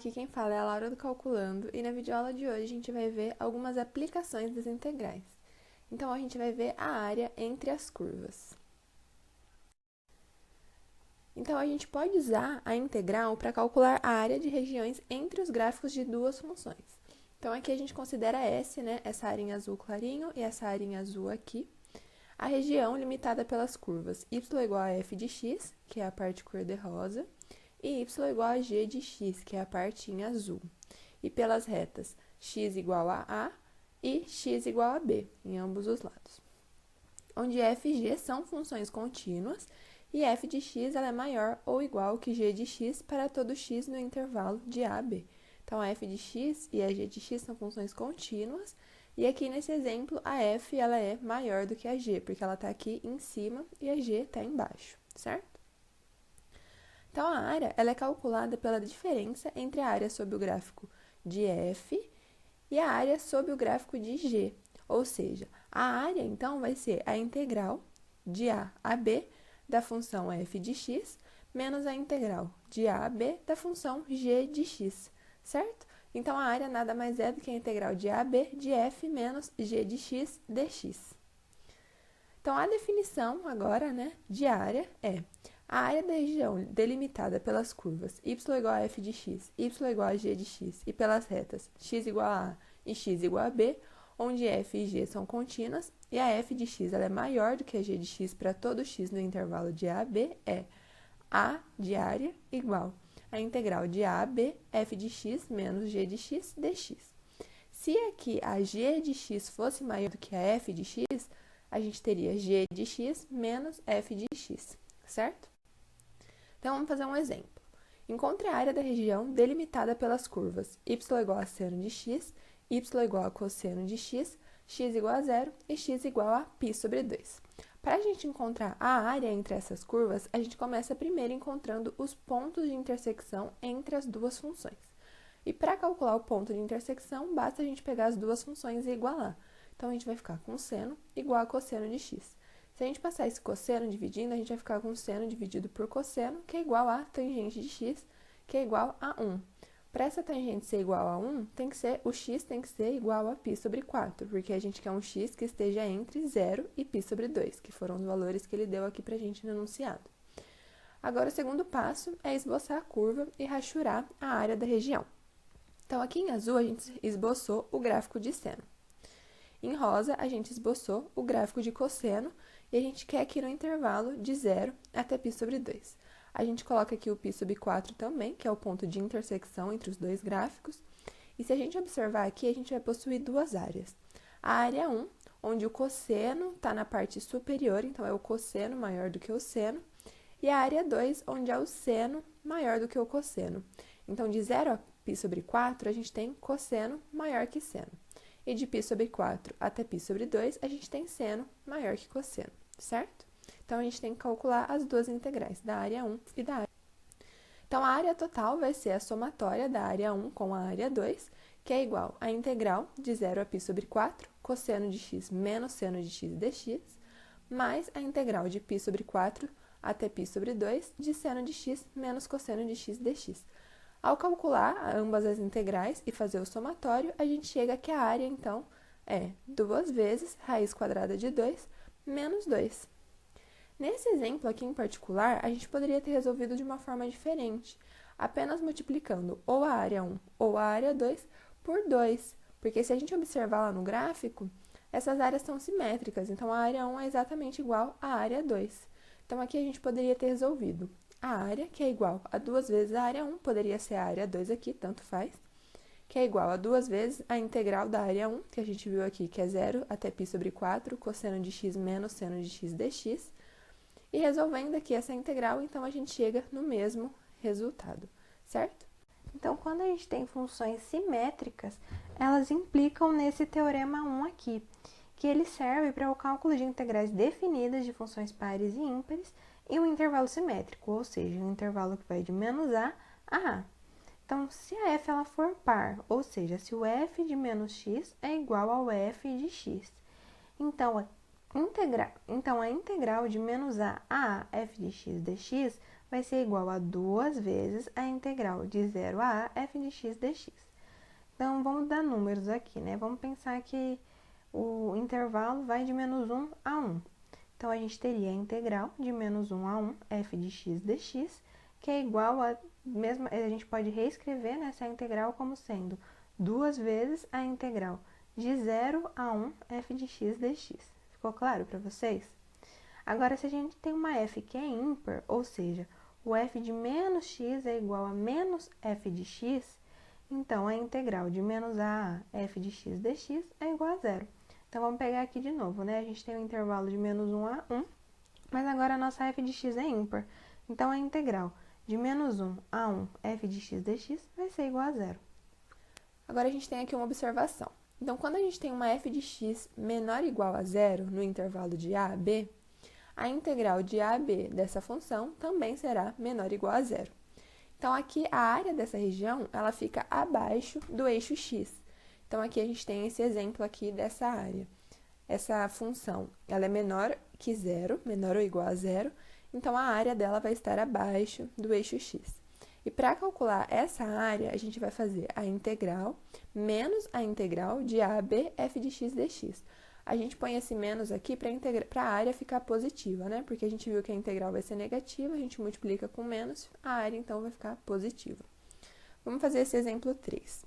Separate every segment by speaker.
Speaker 1: Aqui quem fala é a Laura do Calculando e na videoaula de hoje a gente vai ver algumas aplicações das integrais. Então a gente vai ver a área entre as curvas. Então a gente pode usar a integral para calcular a área de regiões entre os gráficos de duas funções. Então aqui a gente considera S, né, essa área em azul clarinho e essa área em azul aqui, a região limitada pelas curvas y igual a f de x, que é a parte cor-de-rosa, e y igual a g de x, que é a parte em azul. E pelas retas x igual a e x igual a b, em ambos os lados. Onde f e g são funções contínuas e f de x ela é maior ou igual que g de x para todo x no intervalo de a a b. Então, a f de x e a g de x são funções contínuas, e aqui nesse exemplo, a f ela é maior do que a g, porque ela está aqui em cima e a g está embaixo, certo? Então, a área ela é calculada pela diferença entre a área sob o gráfico de f e a área sob o gráfico de g. Ou seja, a área, então, vai ser a integral de a a b da função f de x menos a integral de a a b da função g de x, certo? Então, a área nada mais é do que a integral de a a b de f menos g de x dx. Então, a definição agora, né, de área é a área da região delimitada pelas curvas y igual a f de x, y igual a g de x e pelas retas x igual a e x igual a b, onde f e g são contínuas e a f de x ela é maior do que a g de x para todo x no intervalo de a a b, é a de área igual a integral de a a b f de x menos g de x dx. Se aqui a g de x fosse maior do que a f de x, a gente teria g de x menos f de x, certo? Então, vamos fazer um exemplo. Encontre a área da região delimitada pelas curvas y igual a seno de x, y igual a cosseno de x, x igual a zero e x igual a π sobre 2. Para a gente encontrar a área entre essas curvas, a gente começa primeiro encontrando os pontos de intersecção entre as duas funções. E para calcular o ponto de intersecção, basta a gente pegar as duas funções e igualar. Então, a gente vai ficar com seno igual a cosseno de x. Se a gente passar esse cosseno dividindo, a gente vai ficar com seno dividido por cosseno, que é igual a tangente de x, que é igual a 1. Para essa tangente ser igual a 1, o x tem que ser igual a π sobre 4, porque a gente quer um x que esteja entre 0 e π sobre 2, que foram os valores que ele deu aqui para a gente no enunciado. Agora, o segundo passo é esboçar a curva e rachurar a área da região. Então, aqui em azul, a gente esboçou o gráfico de seno. Em rosa, a gente esboçou o gráfico de cosseno e a gente quer aqui no intervalo de 0 até π sobre 2. A gente coloca aqui o π sobre 4 também, que é o ponto de intersecção entre os dois gráficos. E se a gente observar aqui, a gente vai possuir duas áreas. A área 1, onde o cosseno está na parte superior, então é o cosseno maior do que o seno. E a área 2, onde é o seno maior do que o cosseno. Então, de 0 a π sobre 4, a gente tem cosseno maior que seno. E de π sobre 4 até π sobre 2, a gente tem seno maior que cosseno, certo? Então, a gente tem que calcular as duas integrais, da área 1 e da área 2. Então, a área total vai ser a somatória da área 1 com a área 2, que é igual à integral de 0 a π sobre 4, cosseno de x menos seno de x dx, mais a integral de π sobre 4 até π sobre 2 de seno de x menos cosseno de x dx. Ao calcular ambas as integrais e fazer o somatório, a gente chega que a área, então, é 2 vezes raiz quadrada de 2 menos 2. Nesse exemplo aqui em particular, a gente poderia ter resolvido de uma forma diferente, apenas multiplicando ou a área 1 ou a área 2 por 2, porque se a gente observar lá no gráfico, essas áreas são simétricas, então a área 1 é exatamente igual à área 2. Então, aqui a gente poderia ter resolvido a área, que é igual a 2 vezes a área 1, poderia ser a área 2 aqui, tanto faz, que é igual a 2 vezes a integral da área 1, que a gente viu aqui, que é 0 até π sobre 4, cosseno de x menos seno de x dx. E resolvendo aqui essa integral, então, a gente chega no mesmo resultado, certo?
Speaker 2: Então, quando a gente tem funções simétricas, elas implicam nesse teorema 1 aqui, que ele serve para o cálculo de integrais definidas de funções pares e ímpares em um intervalo simétrico, ou seja, um intervalo que vai de menos a a. Então, se a f ela for par, ou seja, se o f de menos x é igual ao f de x, então a integral de menos a f de x dx vai ser igual a 2 vezes a integral de 0 a f de x dx. Então, vamos dar números aqui, né? Vamos pensar que o intervalo vai de menos 1 a 1. Então, a gente teria a integral de menos 1 a 1 f de x dx, que é igual a gente pode reescrever nessa integral como sendo 2 vezes a integral de 0 a 1 f de x dx. Ficou claro para vocês? Agora, se a gente tem uma f que é ímpar, ou seja, o f de menos x é igual a menos f de x, então a integral de menos a f de x dx é igual a zero. Então, vamos pegar aqui de novo, né? A gente tem um intervalo de menos 1 a 1, mas agora a nossa f de x é ímpar. Então, a integral de menos 1 a 1 f de x dx vai ser igual a zero.
Speaker 1: Agora, a gente tem aqui uma observação. Então, quando a gente tem uma f de x menor ou igual a zero no intervalo de a a b, a integral de a a b dessa função também será menor ou igual a zero. Então, aqui a área dessa região, ela fica abaixo do eixo x. Então, aqui a gente tem esse exemplo aqui dessa área. Essa função, ela é menor que zero, menor ou igual a zero, então a área dela vai estar abaixo do eixo x. E para calcular essa área, a gente vai fazer a integral menos a integral de a a b f de x dx. A gente põe esse menos aqui para a área ficar positiva, né? Porque a gente viu que a integral vai ser negativa, a gente multiplica com menos, a área então vai ficar positiva. Vamos fazer esse exemplo 3.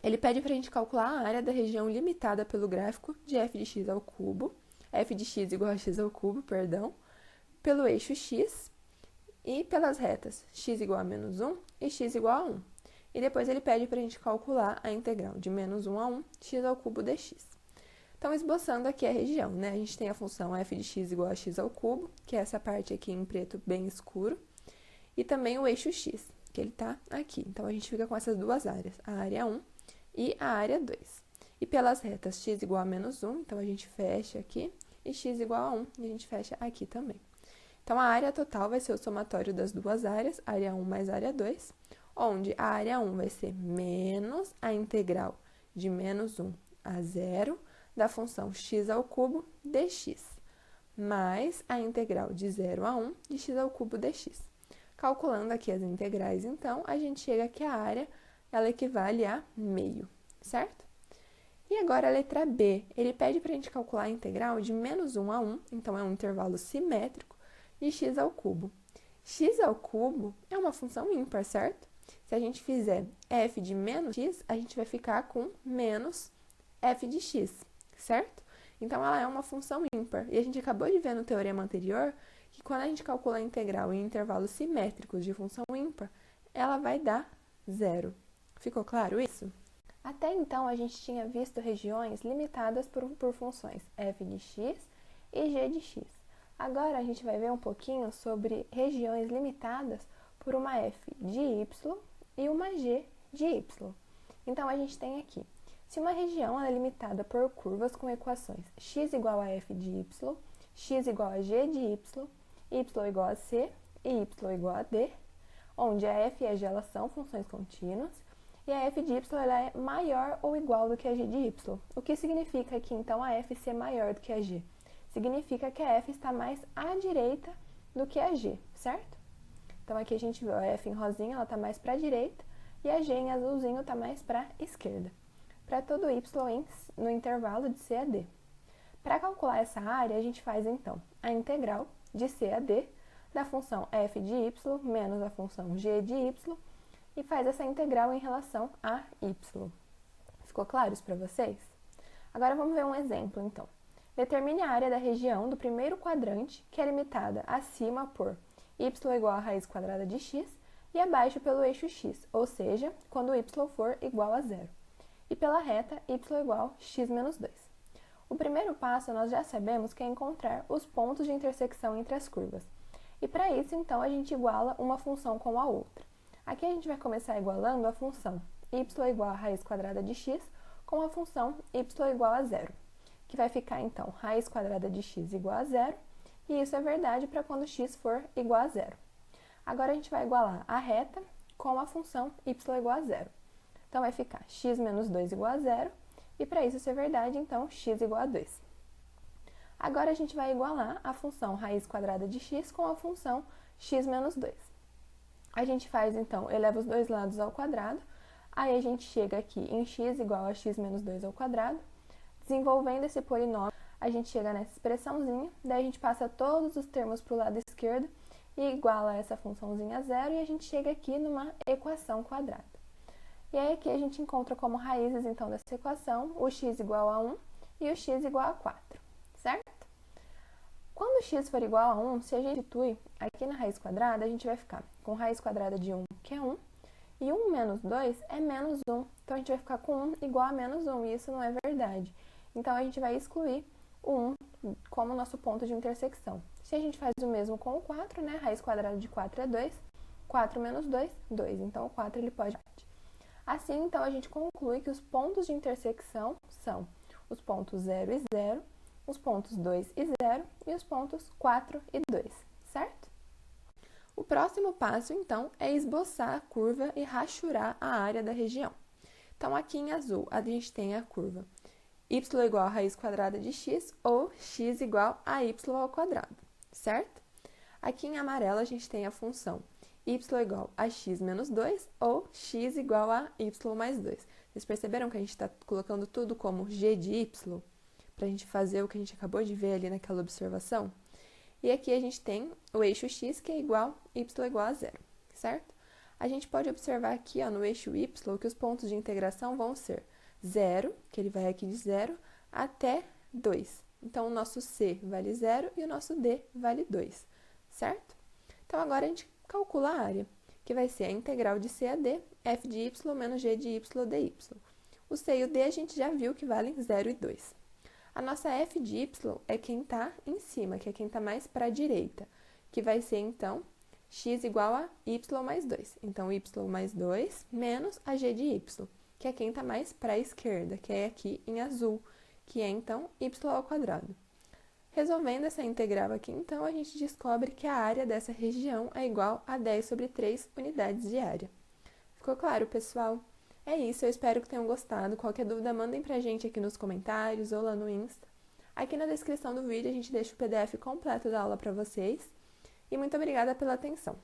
Speaker 1: Ele pede para a gente calcular a área da região limitada pelo gráfico de f de x ao cubo, f de x igual a x ao cubo, perdão, pelo eixo x e pelas retas x igual a menos 1 e x igual a 1. E depois ele pede para a gente calcular a integral de menos 1 a 1, x ao cubo dx. Então, esboçando aqui a região, né? A gente tem a função f de x igual a x ao cubo, que é essa parte aqui em preto bem escuro, e também o eixo x, que ele está aqui. Então, a gente fica com essas duas áreas, a área 1 e a área 2. E pelas retas x igual a menos 1, então a gente fecha aqui, e x igual a 1, e a gente fecha aqui também. Então, a área total vai ser o somatório das duas áreas, área 1 mais área 2, onde a área 1 vai ser menos a integral de menos 1 a 0 da função x ao cubo dx, mais a integral de 0 a 1 de x ao cubo dx. Calculando aqui as integrais, então, a gente chega que a área ela equivale a meio, certo? E agora a letra B, ele pede para a gente calcular a integral de menos 1 a 1, então é um intervalo simétrico, de x ao cubo. X ao cubo é uma função ímpar, certo? Se a gente fizer f de menos x, a gente vai ficar com menos f de x, certo? Então, ela é uma função ímpar. E a gente acabou de ver no teorema anterior que quando a gente calcula a integral em intervalos simétricos de função ímpar, ela vai dar zero. Ficou claro isso? Até então, a gente tinha visto regiões limitadas por funções f de x e g de x. Agora, a gente vai ver um pouquinho sobre regiões limitadas por uma f de y e uma g de y. Então, a gente tem aqui, se uma região é limitada por curvas com equações x igual a f de y, x igual a g de y igual a c e y igual a d, onde a f e a g elas são funções contínuas, e a f de y ela é maior ou igual do que a g de y. O que significa que, então, a f ser maior do que a g? Significa que a f está mais à direita do que a g, certo? Então, aqui a gente viu a f em rosinha, ela está mais para a direita, e a g em azulzinho está mais para a esquerda. Para todo y no intervalo de c a d. Para calcular essa área, a gente faz, então, a integral de c a d da função f de y menos a função g de y, e faz essa integral em relação a y. Ficou claro isso para vocês? Agora vamos ver um exemplo, então. Determine a área da região do primeiro quadrante, que é limitada acima por y igual a raiz quadrada de x e abaixo pelo eixo x, ou seja, quando y for igual a zero. E pela reta y igual a x menos 2. O primeiro passo nós já sabemos que é encontrar os pontos de intersecção entre as curvas. E para isso, então, a gente iguala uma função com a outra. Aqui a gente vai começar igualando a função y igual a raiz quadrada de x com a função y igual a zero, que vai ficar, então, raiz quadrada de x igual a zero, e isso é verdade para quando x for igual a zero. Agora, a gente vai igualar a reta com a função y igual a zero. Então, vai ficar x menos 2 igual a zero, e para isso é verdade, então, x igual a 2. Agora, a gente vai igualar a função raiz quadrada de x com a função x menos 2. A gente faz, então, eleva os dois lados ao quadrado, aí a gente chega aqui em x igual a x menos 2 ao quadrado. Desenvolvendo esse polinômio, a gente chega nessa expressãozinha, daí a gente passa todos os termos para o lado esquerdo e iguala essa funçãozinha a zero, e a gente chega aqui numa equação quadrada. E aí aqui a gente encontra como raízes, então, dessa equação, o x igual a 1 e o x igual a 4, certo? Quando x for igual a 1, se a gente substitui aqui na raiz quadrada, a gente vai ficar com raiz quadrada de 1, que é 1, e 1 menos 2 é menos 1. Então, a gente vai ficar com 1 igual a menos 1, e isso não é verdade. Então, a gente vai excluir o 1 como nosso ponto de intersecção. Se a gente faz o mesmo com o 4, né? Raiz quadrada de 4 é 2. 4 menos 2, 2. Então, o 4 ele pode... Assim, então, a gente conclui que os pontos de intersecção são os pontos 0 e 0, os pontos 2 e 0 e os pontos 4 e 2, certo? O próximo passo, então, é esboçar a curva e rachurar a área da região. Então, aqui em azul, a gente tem a curva y igual a raiz quadrada de x ou x igual a y ao quadrado, certo? Aqui em amarelo, a gente tem a função y igual a x menos 2 ou x igual a y mais 2. Vocês perceberam que a gente está colocando tudo como g de y, para a gente fazer o que a gente acabou de ver ali naquela observação? E aqui a gente tem o eixo x, que é igual y igual a zero, certo? A gente pode observar aqui, ó, no eixo y, que os pontos de integração vão ser 0, que ele vai aqui de 0, até 2. Então, o nosso c vale 0 e o nosso d vale 2, certo? Então, agora a gente calcula a área, que vai ser a integral de c a d, f de y menos g de y dy. O c e o d a gente já viu que valem 0 e 2. A nossa f de y é quem está em cima, que é quem está mais para a direita, que vai ser, então, x igual a y mais 2. Então, y mais 2 menos a g de y, que é quem está mais para a esquerda, que é aqui em azul, que é, então, y ao quadrado. Resolvendo essa integral aqui, então, a gente descobre que a área dessa região é igual a 10 sobre 3 unidades de área. Ficou claro, pessoal? É isso, eu espero que tenham gostado. Qualquer dúvida, mandem pra gente aqui nos comentários ou lá no Insta. Aqui na descrição do vídeo a gente deixa o PDF completo da aula para vocês. E muito obrigada pela atenção.